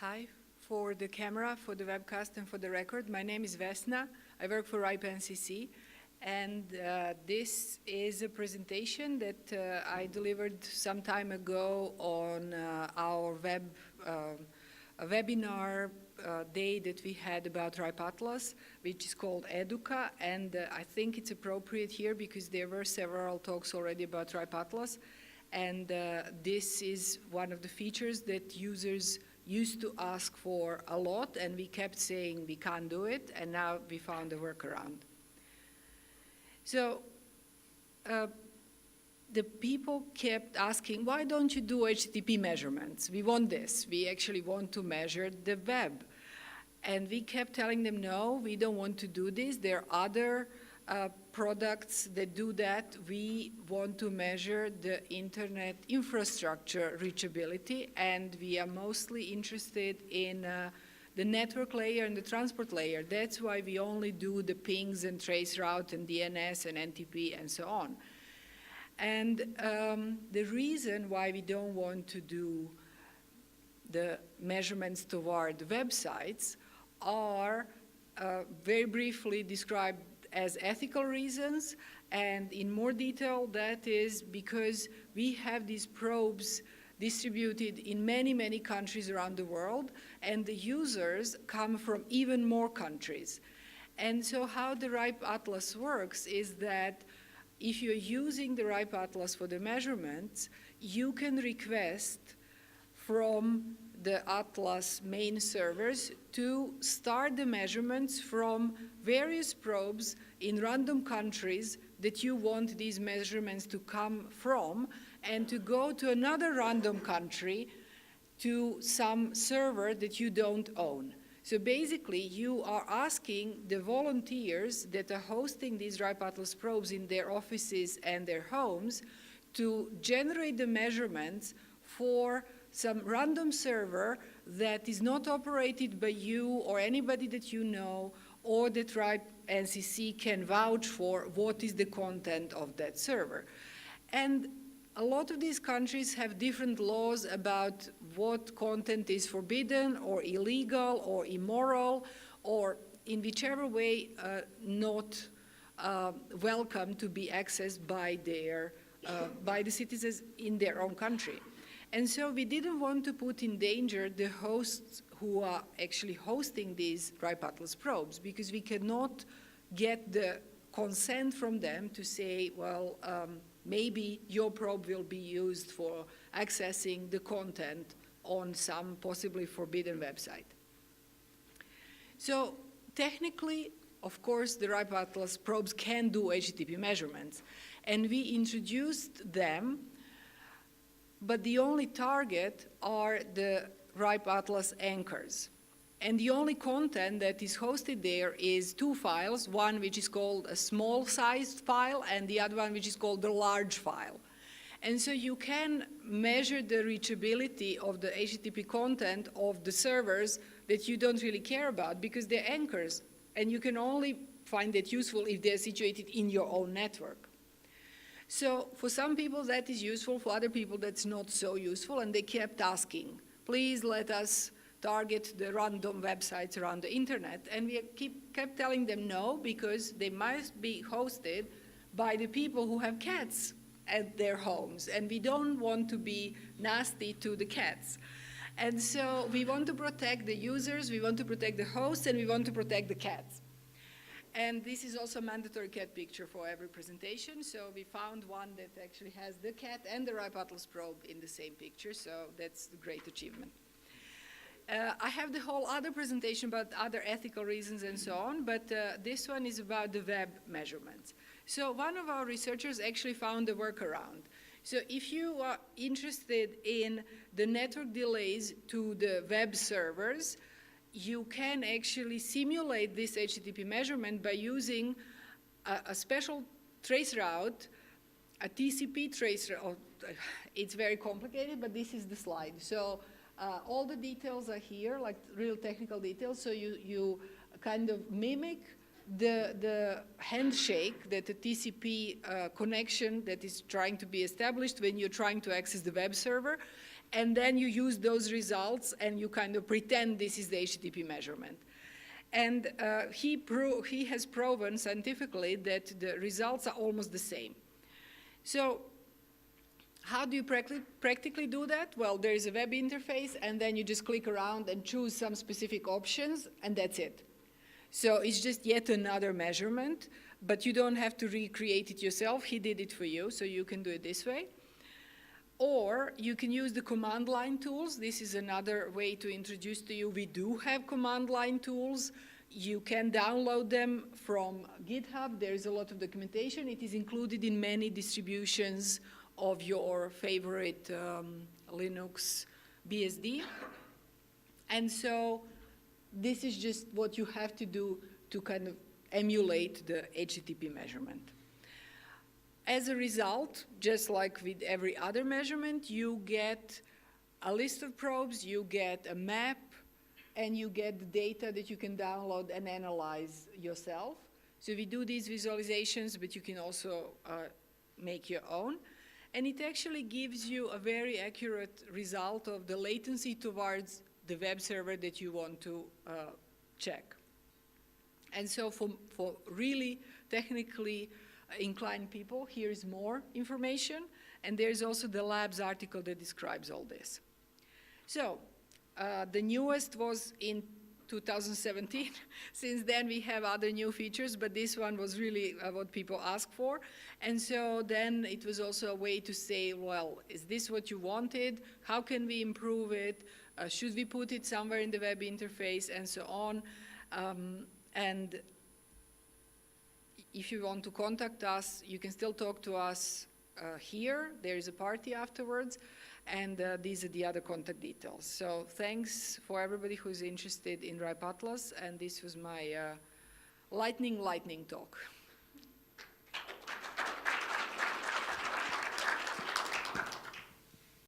Hi, for the camera, for the webcast, and for the record. My name is Vesna. I work for NCC, and this is a presentation that I delivered some time ago on our a webinar day that we had about RIPE Atlas, which is called Educa, and I think it's appropriate here because there were several talks already about RIPE Atlas, and this is one of the features that users used to ask for a lot, and we kept saying we can't do it, and now we found a workaround. So the people kept asking, why don't you do HTTP measurements? We want this. We actually want to measure the web. And we kept telling them, no, we don't want to do this. There are other products that do that. We want to measure the internet infrastructure reachability, and we are mostly interested in the network layer and the transport layer. That's why we only do the pings and traceroute and DNS and NTP and so on. And the reason why we don't want to do the measurements toward websites are very briefly described as ethical reasons, and in more detail, that is because we have these probes distributed in many, many countries around the world, and the users come from even more countries. And so how the RIPE Atlas works is that if you're using the RIPE Atlas for the measurements, you can request from the Atlas main servers to start the measurements from various probes in random countries that you want these measurements to come from, and to go to another random country to some server that you don't own. So basically, you are asking the volunteers that are hosting these RIPE Atlas probes in their offices and their homes to generate the measurements for some random server that is not operated by you or anybody that you know, or that RIPE NCC can vouch for what is the content of that server. And a lot of these countries have different laws about what content is forbidden or illegal or immoral, or in whichever way not welcome to be accessed by the citizens in their own country. And so we didn't want to put in danger the hosts who are actually hosting these RIPE Atlas probes, because we cannot get the consent from them to say, well, maybe your probe will be used for accessing the content on some possibly forbidden website. So technically, of course, the RIPE Atlas probes can do HTTP measurements, and we introduced them, but the only target are the RIPE Atlas anchors. And the only content that is hosted there is two files, one which is called a small-sized file, and the other one which is called the large file. And so you can measure the reachability of the HTTP content of the servers that you don't really care about, because they're anchors, and you can only find it useful if they're situated in your own network. So for some people that is useful, for other people that's not so useful, and they kept asking, please let us target the random websites around the internet. And we kept telling them no, because they must be hosted by the people who have cats at their homes, and we don't want to be nasty to the cats. And so we want to protect the users, we want to protect the hosts, and we want to protect the cats. And this is also a mandatory cat picture for every presentation, so we found one that actually has the cat and the RIPE Atlas probe in the same picture, so that's a great achievement. I have the whole other presentation about other ethical reasons and so on, but this one is about the web measurements. So one of our researchers actually found a workaround. So if you are interested in the network delays to the web servers, you can actually simulate this HTTP measurement by using a special traceroute, a TCP traceroute. It's very complicated, but this is the slide. So all the details are here, like real technical details. So you kind of mimic the handshake that the TCP connection that is trying to be established when you're trying to access the web server. and then you use those results and you kind of pretend this is the HTTP measurement. And he has proven scientifically that the results are almost the same. So how do you practically do that? Well, there is a web interface, and then you just click around and choose some specific options, and that's it. So it's just yet another measurement, but you don't have to recreate it yourself. He did it for you, so you can do it this way. Or you can use the command line tools. This is another way to introduce to you. We do have command line tools. You can download them from GitHub. There is a lot of documentation. It is included in many distributions of your favorite Linux BSD. And so this is just what you have to do to kind of emulate the HTTP measurement. As a result, just like with every other measurement, you get a list of probes, you get a map, and you get the data that you can download and analyze yourself. So we do these visualizations, but you can also make your own. And it actually gives you a very accurate result of the latency towards the web server that you want to check. And so for really technically inclined people, here's more information, and there's also the labs article that describes all this. So the newest was in 2017. Since then we have other new features, but this one was really what people asked for. And so then it was also a way to say, well, is this what you wanted? How can we improve it? Should we put it somewhere in the web interface, and so on? And if you want to contact us, you can still talk to us here. There is a party afterwards, and these are the other contact details. So thanks for everybody who's interested in RIPE Atlas, and this was my lightning talk.